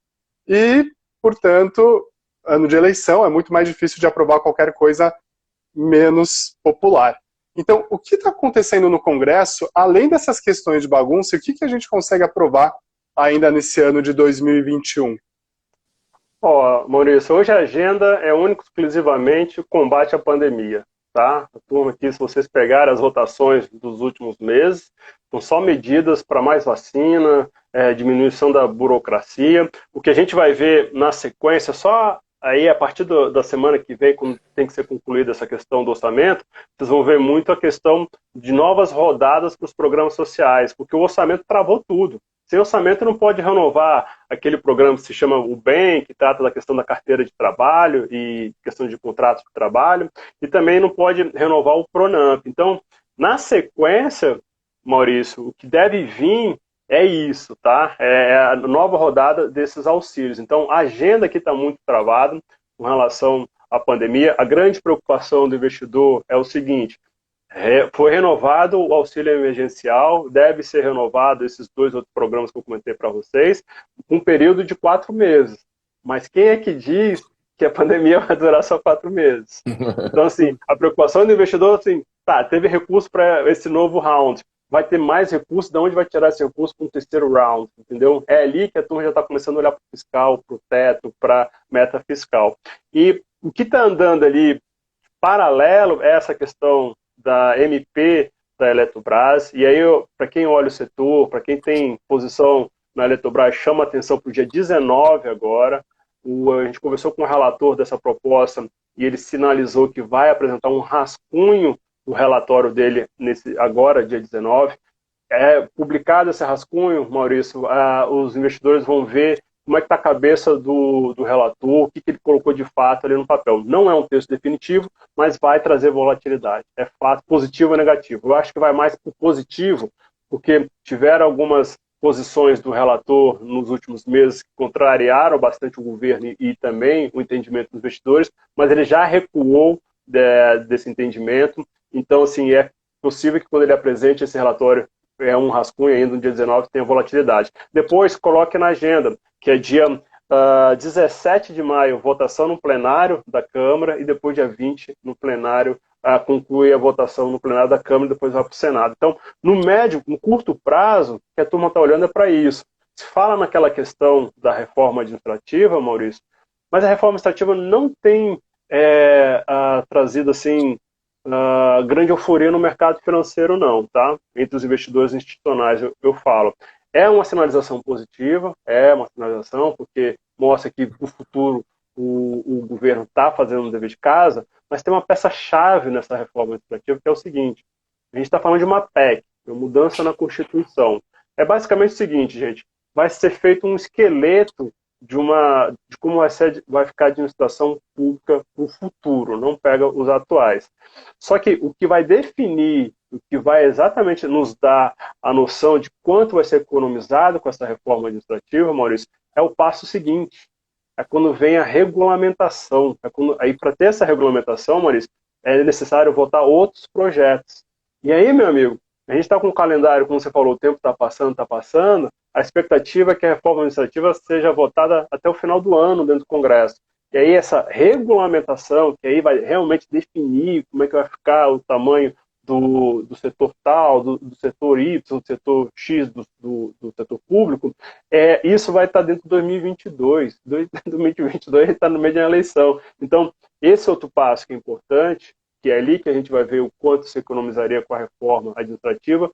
e, portanto, ano de eleição, é muito mais difícil de aprovar qualquer coisa menos popular. Então, o que está acontecendo no Congresso, além dessas questões de bagunça, o que a gente consegue aprovar ainda nesse ano de 2021? Maurício, hoje a agenda é única e exclusivamente o combate à pandemia. Tá? A turma aqui, se vocês pegarem as votações dos últimos meses, são só medidas para mais vacina, diminuição da burocracia. O que a gente vai ver na sequência, só aí a partir da semana que vem, quando tem que ser concluída essa questão do orçamento, vocês vão ver muito a questão de novas rodadas para os programas sociais, porque o orçamento travou tudo. Sem orçamento não pode renovar aquele programa que se chama o BEM, que trata da questão da carteira de trabalho e questão de contratos de trabalho, e também não pode renovar o PRONAMP. Então, na sequência, Maurício, o que deve vir é isso, tá? É a nova rodada desses auxílios. Então, a agenda aqui está muito travada com relação à pandemia. A grande preocupação do investidor é o seguinte: foi renovado o auxílio emergencial, deve ser renovado esses 2 outros programas que eu comentei para vocês, um período de 4 meses. Mas quem é que diz que a pandemia vai durar só 4 meses? Então, assim, a preocupação do investidor, assim, teve recurso para esse novo round, vai ter mais recursos, de onde vai tirar esse recurso para um terceiro round, entendeu? É ali que a turma já está começando a olhar para o fiscal, para o teto, para a meta fiscal. E o que está andando ali paralelo é essa questão da MP da Eletrobras, e aí, para quem olha o setor, para quem tem posição na Eletrobras, chama atenção para o dia 19 agora. A gente conversou com o relator dessa proposta e ele sinalizou que vai apresentar um rascunho do relatório dele agora, dia 19. Publicado esse rascunho, Maurício, os investidores vão ver como é que está a cabeça do relator, o que ele colocou de fato ali no papel. Não é um texto definitivo, mas vai trazer volatilidade. É fato, positivo ou negativo. Eu acho que vai mais para o positivo, porque tiveram algumas posições do relator nos últimos meses que contrariaram bastante o governo e também o entendimento dos investidores, mas ele já recuou desse entendimento. Então, assim, é possível que quando ele apresente esse relatório, um rascunho ainda no dia 19, tenha volatilidade. Depois, coloque na agenda, que é dia 17 de maio, votação no plenário da Câmara, e depois dia 20 no plenário, conclui a votação no plenário da Câmara e depois vai para o Senado. Então, no curto prazo, que a turma está olhando é para isso. Se fala naquela questão da reforma administrativa, Maurício, mas a reforma administrativa não tem trazido assim grande euforia no mercado financeiro, não, tá? Entre os investidores institucionais, eu falo. É uma sinalização positiva, porque mostra que no futuro o governo está fazendo um dever de casa, mas tem uma peça-chave nessa reforma administrativa, que é o seguinte: a gente está falando de uma PEC, uma mudança na Constituição. É basicamente o seguinte, gente: vai ser feito um esqueleto de como vai ficar a administração pública para o futuro, não pega os atuais. Só que o que vai definir, o que vai exatamente nos dar a noção de quanto vai ser economizado com essa reforma administrativa, Maurício, é o passo seguinte. É quando vem a regulamentação. Aí, para ter essa regulamentação, Maurício, é necessário votar outros projetos. E aí, meu amigo, a gente está com um calendário, como você falou, o tempo está passando, a expectativa é que a reforma administrativa seja votada até o final do ano dentro do Congresso. E aí essa regulamentação, que aí vai realmente definir como é que vai ficar o tamanho do setor tal, do setor Y, do setor X, do setor público, isso vai estar dentro de 2022. 2022 está no meio de uma eleição. Então, esse outro passo que é importante, que é ali que a gente vai ver o quanto se economizaria com a reforma administrativa,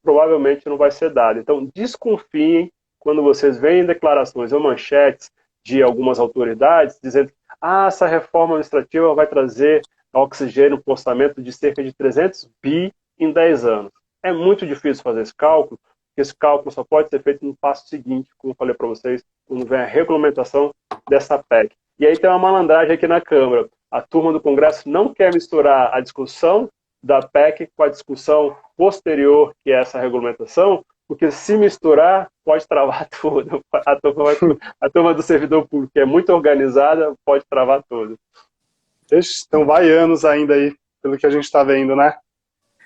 provavelmente não vai ser dado. Então, desconfiem quando vocês veem declarações ou manchetes de algumas autoridades dizendo que essa reforma administrativa vai trazer oxigênio para o orçamento de cerca de 300 bi em 10 anos. É muito difícil fazer esse cálculo, porque esse cálculo só pode ser feito no passo seguinte, como eu falei para vocês, quando vem a regulamentação dessa PEC. E aí tem uma malandragem aqui na Câmara. A turma do Congresso não quer misturar a discussão da PEC com a discussão posterior, que é essa regulamentação, porque se misturar, pode travar tudo. A turma do servidor público, que é muito organizada, pode travar tudo. Então vai anos ainda aí, pelo que a gente está vendo, né?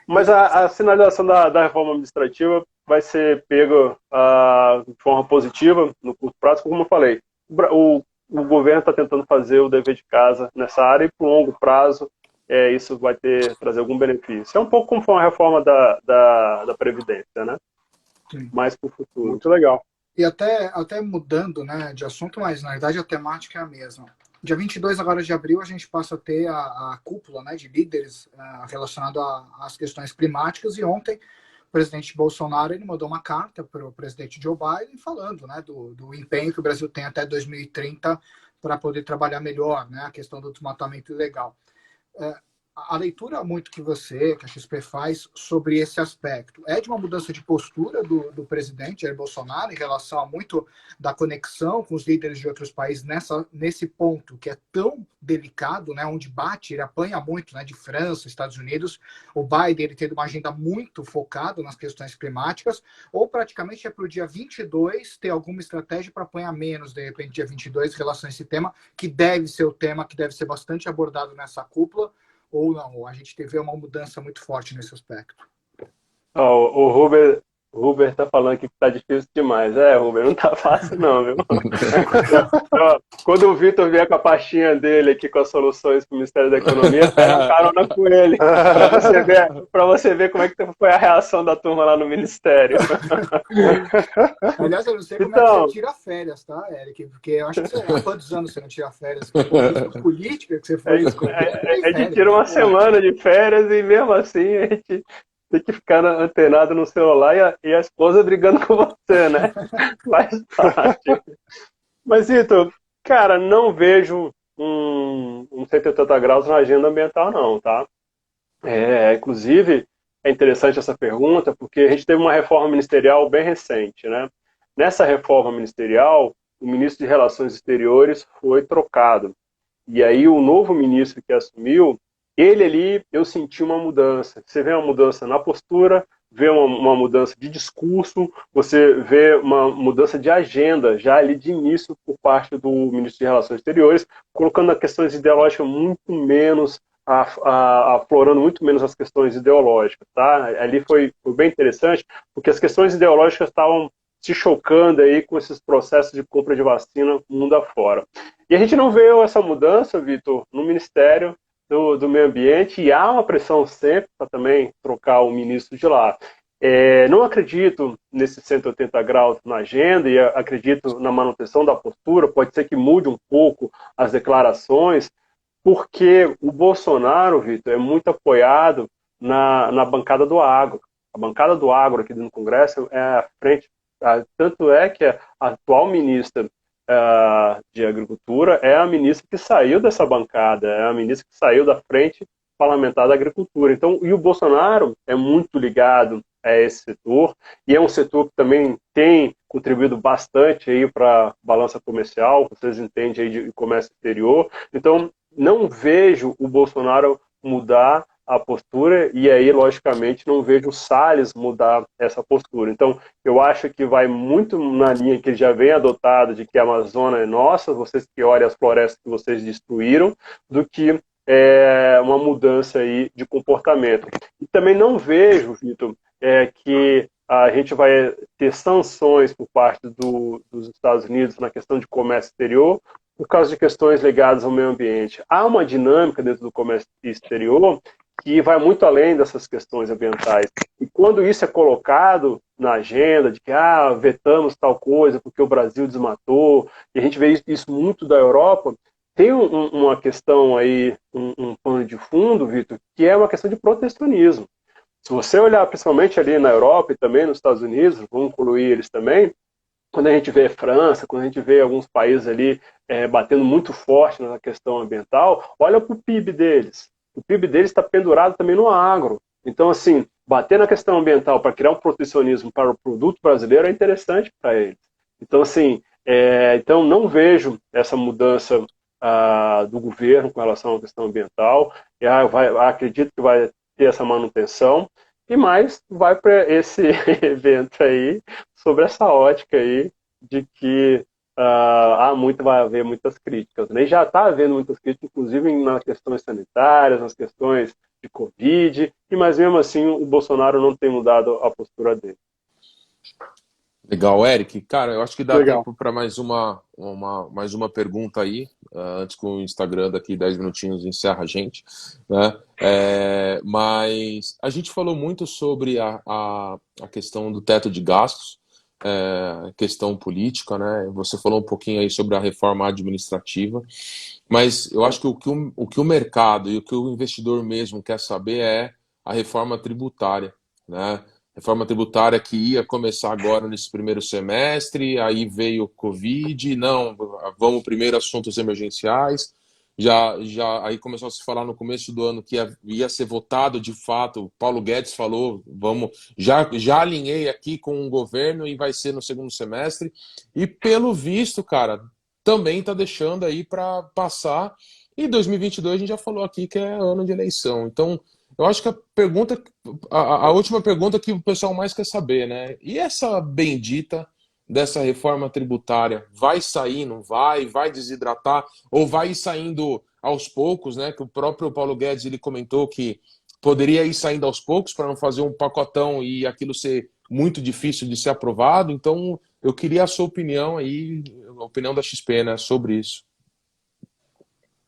Mas a sinalização da reforma administrativa vai ser pega de forma positiva no curto prazo, como eu falei. O governo está tentando fazer o dever de casa nessa área e, por longo prazo, isso vai trazer algum benefício. É um pouco como foi uma reforma da Previdência, né? Sim. Mais para o futuro. Muito legal. E até mudando, né, de assunto, mas na verdade a temática é a mesma. Dia 22 agora de abril a gente passa a ter a cúpula, né, de líderes relacionada às questões climáticas, e ontem o presidente Bolsonaro ele mandou uma carta para o presidente Joe Biden falando, né, do empenho que o Brasil tem até 2030 para poder trabalhar melhor, né, a questão do desmatamento ilegal. A leitura muito que a XP faz sobre esse aspecto é de uma mudança de postura do presidente Jair Bolsonaro em relação a muito da conexão com os líderes de outros países nesse ponto que é tão delicado, né, onde bate, ele apanha muito, né, de França, Estados Unidos. O Biden ele teve uma agenda muito focada nas questões climáticas, ou praticamente é para o dia 22 ter alguma estratégia para apanhar menos, de repente, dia 22 em relação a esse tema, que deve ser o tema que deve ser bastante abordado nessa cúpula, ou não? A gente teve uma mudança muito forte nesse aspecto. O Ruber tá falando aqui que tá difícil demais. Ruber, não tá fácil não, viu? Quando o Vitor vier com a pastinha dele aqui com as soluções para o Ministério da Economia, pega uma carona com ele, para você ver como é que foi a reação da turma lá no Ministério. Aliás, eu não sei como é que você tira férias, tá, Eric? Porque eu acho que há quantos anos você não tira férias? Política que você faz. A gente tira uma semana de férias e mesmo assim a gente tem que ficar antenado no celular e a esposa brigando com você, né? Faz parte. Mas, Vitor, cara, não vejo um 180 graus na agenda ambiental, não, tá? Inclusive, é interessante essa pergunta, porque a gente teve uma reforma ministerial bem recente, né? Nessa reforma ministerial, o ministro de Relações Exteriores foi trocado. E aí o novo ministro que assumiu, ele ali, eu senti uma mudança. Você vê uma mudança na postura, vê uma mudança de discurso, você vê uma mudança de agenda, já ali de início por parte do ministro de Relações Exteriores, colocando as questões ideológicas muito menos, aflorando muito menos as questões ideológicas, tá? Ali foi bem interessante, porque as questões ideológicas estavam se chocando aí com esses processos de compra de vacina mundo afora. E a gente não vê essa mudança, Vitor, no Ministério do Meio Ambiente, e há uma pressão sempre para também trocar o ministro de lá. Não acredito nesses 180 graus na agenda e acredito na manutenção da postura, pode ser que mude um pouco as declarações, porque o Bolsonaro, Vitor, é muito apoiado na bancada do agro. A bancada do agro aqui no Congresso é à frente, tanto é que a atual ministra de Agricultura é a ministra que saiu dessa bancada, é a ministra que saiu da frente parlamentar da Agricultura. Então, e o Bolsonaro é muito ligado a esse setor, e é um setor que também tem contribuído bastante aí para a balança comercial, vocês entendem aí de comércio exterior. Então, não vejo o Bolsonaro mudar a postura, e aí, logicamente, não vejo o Salles mudar essa postura. Então, eu acho que vai muito na linha que ele já vem adotado, de que a Amazônia é nossa, vocês que olhem as florestas que vocês destruíram, do que uma mudança aí de comportamento. E também não vejo, Vitor, que a gente vai ter sanções por parte dos Estados Unidos na questão de comércio exterior, por causa de questões ligadas ao meio ambiente. Há uma dinâmica dentro do comércio exterior que vai muito além dessas questões ambientais. E quando isso é colocado na agenda, de que vetamos tal coisa porque o Brasil desmatou, e a gente vê isso muito da Europa, tem uma questão aí, um pano de fundo, Vitor, que é uma questão de protecionismo. Se você olhar principalmente ali na Europa e também nos Estados Unidos, vamos incluir eles também, quando a gente vê França, quando a gente vê alguns países ali batendo muito forte na questão ambiental, olha para o PIB deles. O PIB deles está pendurado também no agro. Então, assim, bater na questão ambiental para criar um protecionismo para o produto brasileiro é interessante para eles. Então, assim, então não vejo essa mudança do governo com relação à questão ambiental. Acredito que vai ter essa manutenção, e mais vai para esse evento aí, sobre essa ótica aí, de que vai haver muitas críticas, né? E já está havendo muitas críticas, inclusive nas questões sanitárias, nas questões de Covid, mas mesmo assim o Bolsonaro não tem mudado a postura dele. Legal, Eric. Cara, eu acho que dá Legal. tempo para mais uma pergunta aí, antes que o Instagram daqui 10 minutinhos encerra a gente, né? Mas a gente falou muito sobre a questão do teto de gastos, questão política, né? Você falou um pouquinho aí sobre a reforma administrativa, mas eu acho que o que o mercado e o que o investidor mesmo quer saber é a reforma tributária, né? Reforma tributária que ia começar agora nesse primeiro semestre, aí veio o Covid, não, vamos primeiro assuntos emergenciais, aí começou a se falar no começo do ano que ia ser votado de fato, o Paulo Guedes falou, já alinhei aqui com o governo e vai ser no segundo semestre, e pelo visto, cara, também está deixando aí para passar, e 2022 a gente já falou aqui que é ano de eleição, então eu acho que a última pergunta que o pessoal mais quer saber, né? E essa bendita dessa reforma tributária vai sair, não vai? Vai desidratar? Ou vai ir saindo aos poucos, né? Que o próprio Paulo Guedes ele comentou que poderia ir saindo aos poucos para não fazer um pacotão e aquilo ser muito difícil de ser aprovado. Então, eu queria a sua opinião aí, a opinião da XP, né? Sobre isso.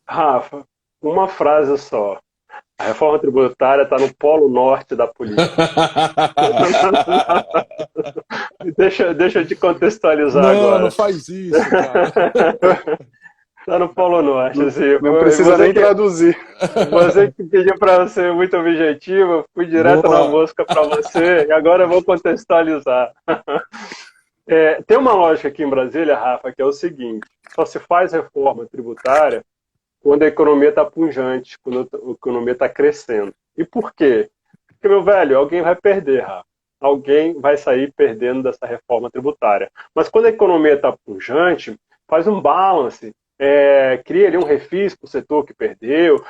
Rafa, uma frase só. A reforma tributária está no polo norte da política. Deixa eu te contextualizar agora. Não faz isso, cara. Está no polo norte. Assim, Não precisa nem traduzir. Você que pediu para ser muito objetivo, eu fui direto na mosca para você, e agora eu vou contextualizar. Tem uma lógica aqui em Brasília, Rafa, que é o seguinte: só se faz reforma tributária quando a economia está pujante, quando a economia está crescendo. E por quê? Porque, meu velho, alguém vai perder, Rafa. Alguém vai sair perdendo dessa reforma tributária. Mas quando a economia está pujante, faz um balance, cria ali um refis para o setor que perdeu,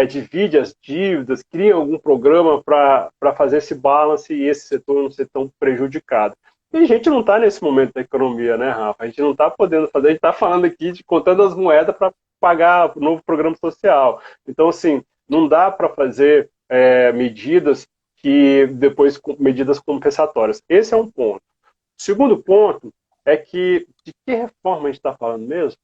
divide as dívidas, cria algum programa para fazer esse balance e esse setor não ser tão prejudicado. E a gente não está nesse momento da economia, né, Rafa? A gente não está podendo fazer, a gente está falando aqui de contando as moedas para pagar o novo programa social. Então, assim, não dá para fazer medidas medidas compensatórias. Esse é um ponto. O segundo ponto é que, de que reforma a gente está falando mesmo?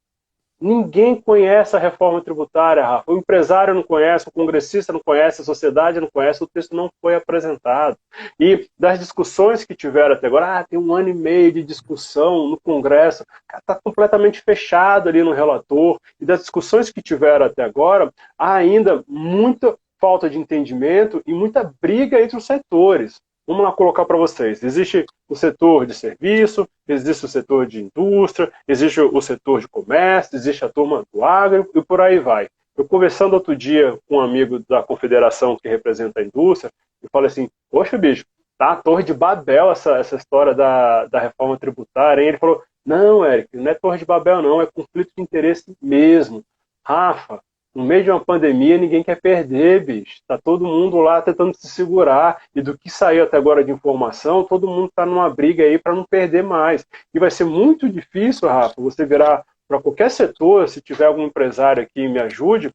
Ninguém conhece a reforma tributária, Rafa. O empresário não conhece, o congressista não conhece, a sociedade não conhece, o texto não foi apresentado. E das discussões que tiveram até agora, tem 1 ano e meio de discussão no Congresso, está completamente fechado ali no relator. E das discussões que tiveram até agora, há ainda muita falta de entendimento e muita briga entre os setores. Vamos lá colocar para vocês. Existe o setor de serviço, existe o setor de indústria, existe o setor de comércio, existe a turma do agro e por aí vai. Eu conversando outro dia com um amigo da confederação que representa a indústria, eu falei assim, poxa bicho, tá a Torre de Babel essa história da reforma tributária, hein? Ele falou, não, Éric, não é Torre de Babel não, é conflito de interesse mesmo. Rafa, no meio de uma pandemia, ninguém quer perder, bicho. Tá todo mundo lá tentando se segurar. E do que saiu até agora de informação, todo mundo está numa briga aí para não perder mais. E vai ser muito difícil, Rafa, você virar para qualquer setor, se tiver algum empresário aqui me ajude,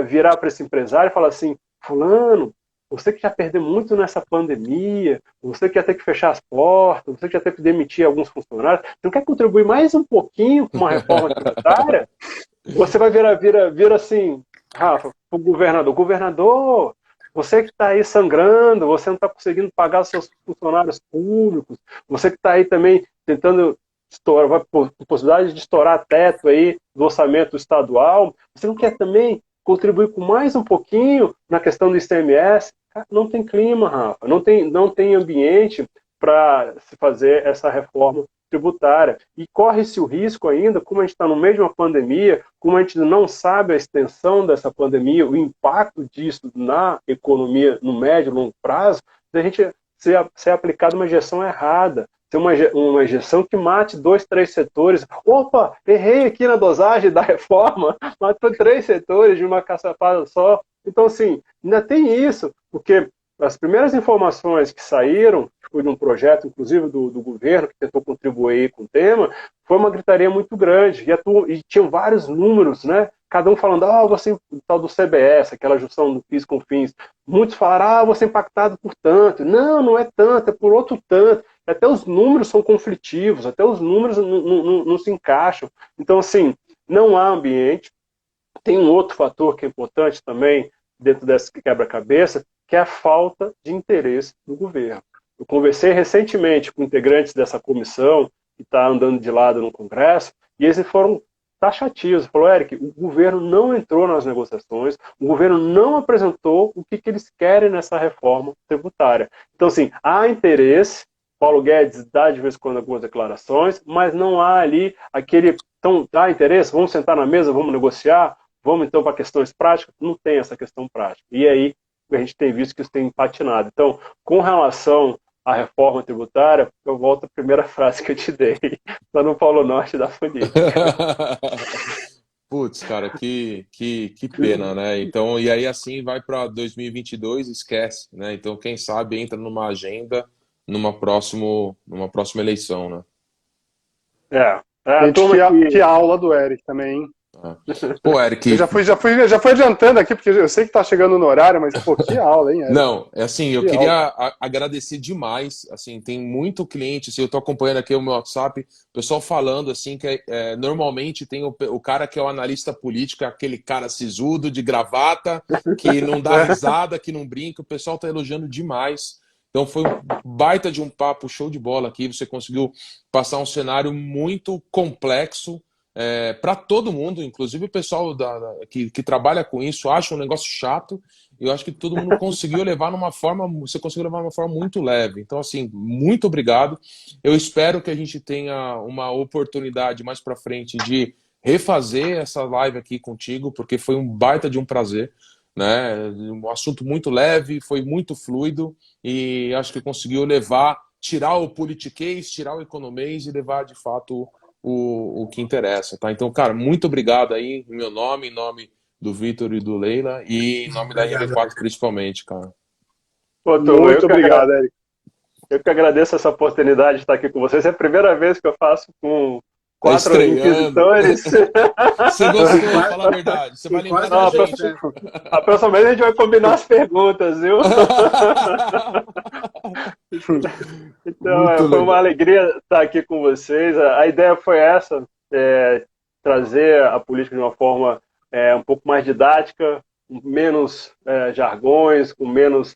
virar para esse empresário e falar assim, fulano, você que já perdeu muito nessa pandemia, você que já tem que fechar as portas, você que já tem que demitir alguns funcionários, você não quer contribuir mais um pouquinho com uma reforma tributária? Você vai vir assim, Rafa, o governador, você que está aí sangrando, você não está conseguindo pagar os seus funcionários públicos, você que está aí também tentando estourar, possibilidade de estourar teto aí do orçamento estadual, você não quer também contribuir com mais um pouquinho na questão do ICMS? Não tem clima, Rafa, não tem ambiente para se fazer essa reforma tributária. E corre-se o risco ainda, como a gente está no meio de uma pandemia, como a gente não sabe a extensão dessa pandemia, o impacto disso na economia no médio e longo prazo, de a gente ser aplicada uma injeção errada, ser uma injeção que mate 2, 3 setores. Opa, errei aqui na dosagem da reforma, matou 3 setores de uma caçapada só. Então, assim, ainda tem isso, porque as primeiras informações que saíram, foi de um projeto, inclusive do governo, que tentou contribuir com o tema, foi uma gritaria muito grande. E tinham vários números, né? Cada um falando, você o tal do CBS, aquela junção do PIS com fins. Muitos falaram, você é impactado por tanto. Não, não é tanto, é por outro tanto. Até os números são conflitivos, até os números não se encaixam. Então, assim, não há ambiente. Tem um outro fator que é importante também, dentro dessa quebra-cabeça, que é a falta de interesse do governo. Eu conversei recentemente com integrantes dessa comissão, que está andando de lado no Congresso, e eles foram taxativos. Falou, Éric, o governo não entrou nas negociações, o governo não apresentou o que eles querem nessa reforma tributária. Então, assim, há interesse, Paulo Guedes dá de vez em quando algumas declarações, mas não há ali aquele, então, dá interesse, vamos sentar na mesa, vamos negociar, vamos então para questões práticas, não tem essa questão prática. E aí a gente tem visto que isso tem patinado. Então, com relação à reforma tributária, eu volto à primeira frase que eu te dei, lá no Polo Norte da política. Putz, cara, que pena, né? Então, e aí assim vai para 2022, esquece, né? Então, quem sabe entra numa agenda numa próxima eleição, né? Que aula do Éric também, hein? Pô, Éric... Eu já fui adiantando aqui, porque eu sei que tá chegando no horário, mas pô, que aula, hein, Éric? Não, é assim, eu queria agradecer demais, assim, tem muito cliente, assim, eu tô acompanhando aqui o meu WhatsApp, pessoal falando, assim, que normalmente tem o cara que é o analista político, é aquele cara sisudo, de gravata, que não dá risada, que não brinca, o pessoal tá elogiando demais. Então foi um baita de um papo, show de bola aqui, você conseguiu passar um cenário muito complexo, para todo mundo, inclusive o pessoal que trabalha com isso acha um negócio chato, e eu acho que todo mundo conseguiu levar você conseguiu levar de uma forma muito leve. Então, assim, muito obrigado. Eu espero que a gente tenha uma oportunidade mais para frente de refazer essa live aqui contigo, porque foi um baita de um prazer, né? Um assunto muito leve, foi muito fluido, e acho que conseguiu tirar o politiquês, tirar o economês e levar, de fato, o que interessa, tá? Então, cara, muito obrigado aí, em meu nome, em nome do Vitor e do Leila, e em nome da RB4 principalmente, cara. Muito obrigado, Éric. Eu que agradeço essa oportunidade de estar aqui com vocês. É a primeira vez que eu faço com 4 inquisitores. Você gostou, fala a verdade. Você vai lembrar da gente. A próxima vez a gente vai combinar as perguntas, viu? Então, foi uma alegria estar aqui com vocês. A ideia foi essa, trazer a política de uma forma um pouco mais didática, com menos jargões, com menos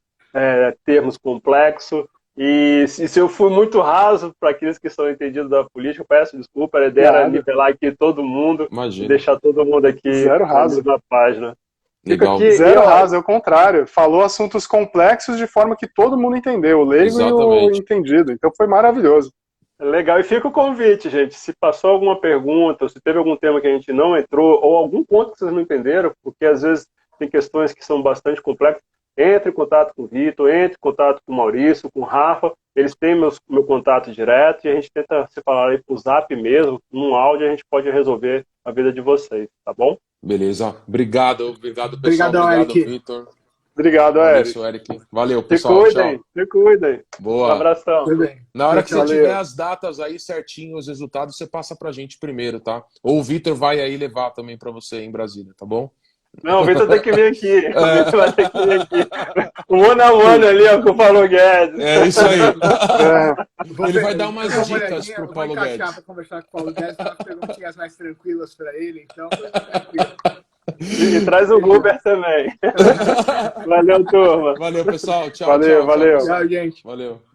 termos complexos. E se eu fui muito raso para aqueles que são entendidos da política, peço desculpa, a ideia era nivelar aqui todo mundo, e deixar todo mundo aqui zero raso na página. Legal. Zero raso, é o contrário. Falou assuntos complexos de forma que todo mundo entendeu, o leigo e o entendido. Então foi maravilhoso. Legal, e fica o convite, gente. Se passou alguma pergunta, ou se teve algum tema que a gente não entrou, ou algum ponto que vocês não entenderam, porque às vezes tem questões que são bastante complexas, entre em contato com o Vitor, entre em contato com o Maurício, com o Rafa, eles têm meu contato direto e a gente tenta se falar aí por Zap mesmo, num áudio a gente pode resolver a vida de vocês, tá bom? Beleza. Obrigado pessoal. Obrigadão, Obrigado, Eric. Vitor. Obrigado, Maurício, Eric. Eric. Valeu, Se pessoal. cuidem, Tchau. se cuidem. Um Boa. abração. Tudo bem. Na hora que você Valeu. tiver as datas aí certinho, os resultados, você passa pra gente primeiro, tá? Ou o Vitor vai aí levar também pra você em Brasília, tá bom? Não, o Vitor tem que vir aqui. O Vitor vai ter que vir aqui. Um ano a ano ali, ó, com o Paulo Guedes. É isso aí. Ele vai ver, dar umas eu vou dicas olhadinha, pro eu Paulo vou encaixar Guedes. para conversar com o Paulo Guedes, umas perguntinhas mais tranquilas para ele, então tranquilo. E traz o Uber também. Valeu, turma. Valeu, pessoal. Tchau, Valeu, tchau. valeu. Tchau, pessoal. Tchau, gente. Valeu.